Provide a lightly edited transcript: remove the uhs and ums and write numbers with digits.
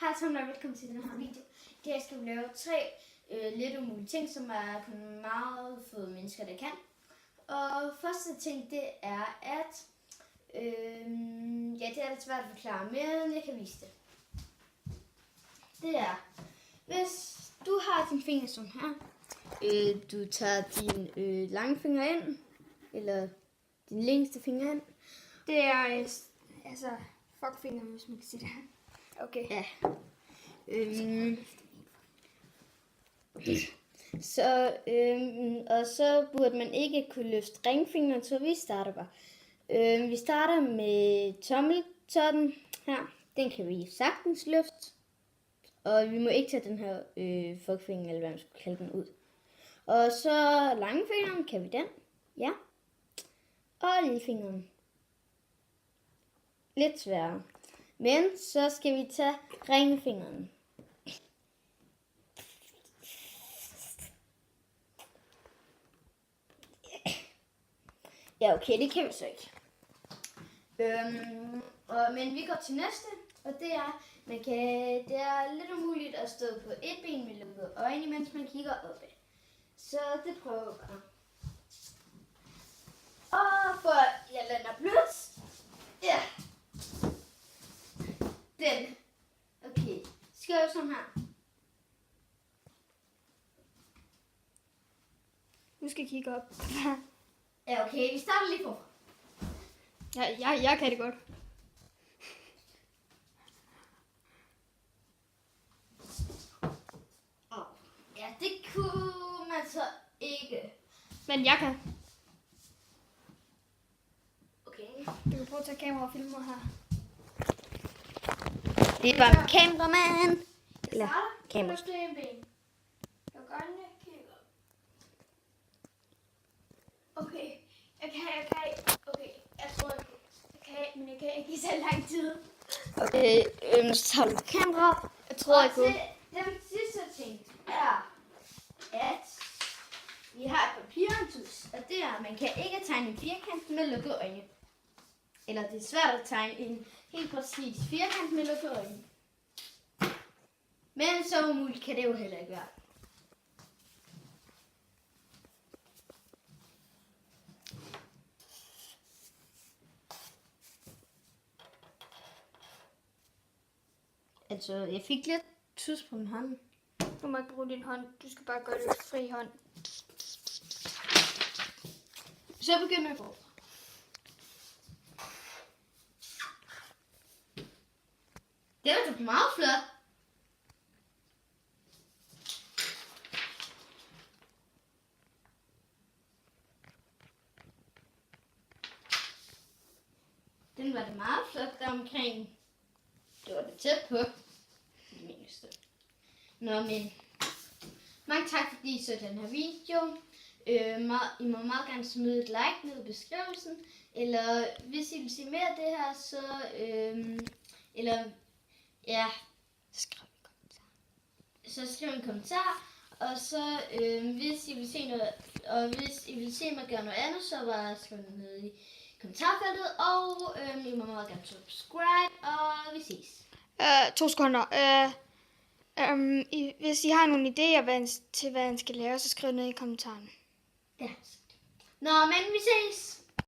Hej Tom, og velkommen til den her video. I dag skal vi lave 3 lidt umulige ting, som er kun meget få mennesker, der kan. Og første ting, det er, at det er lidt svært at forklare, men jeg kan vise det. Det er, hvis du har dine fingre sådan her, du tager din lange finger ind, eller din længste finger ind. Det er fuckfinger, hvis man kan sige det. Okay. Ja. Og så burde man ikke kunne løfte ringfingeren, så vi starter bare. Vi starter med tommeltotten her. Den kan vi sagtens løfte. Og vi må ikke tage den her fuckfinger, eller hvad man skulle kalde den, ud. Og så langfingeren, kan vi den? Ja. Og lillefingeren. Lidt sværere. Men så skal vi tage ringfingeren. Ja, okay, det kan vi så ikke. Men vi går til næste, og det er, det er lidt umuligt at stå på et ben med lukkede øjne, mens man kigger opad. Så det prøver vi bare. Og for jeg lander blødt. Ja. Den. Okay. Skal jeg sådan her? Du skal kigge op. Ja, okay. Vi starter lige forfra. Jeg kan det godt. Ja, det kunne man så ikke. Men jeg kan. Okay. Du kan prøve at tage kamera og filme mig her. Det er bare en kameramand. Eller kamera. Det er en ben. Jeg gør den, jeg kigger. Okay. Jeg kan. Okay. Jeg tror, jeg kan, men jeg kan ikke i så lang tid. Okay, så tager du kamera. Jeg tror, jeg og kunne. den sidste ting er, at vi har et papirantus, og det er, at man kan ikke tegne en firkant med lukkede øjne. Eller det er svært at tegne en helt præcis firkant med lukkede øjne. Men så umuligt kan det jo heller ikke være. Altså, jeg fik lidt tus på min hånd. Du må ikke bruge din hånd. Du skal bare gøre det med fri hånd. Så begynder jeg på. Det var da meget flot. Den var det meget flot der omkring. Det var det tæt på. Det mindste. Nå, men mange tak fordi I så den her video. I må meget gerne smide et like ned i beskrivelsen. Eller hvis I vil se mere af det her, så skriv en kommentar. Og så hvis I vil se noget, og hvis I vil se mig gøre noget andet, så bare skriv det ned i kommentarfeltet. Og I må meget gerne subscribe, og vi ses. 2 sekunder. Hvis I har nogle idéer til, hvad han skal lave, så skriv ned i kommentaren. Ja. Nå, men vi ses.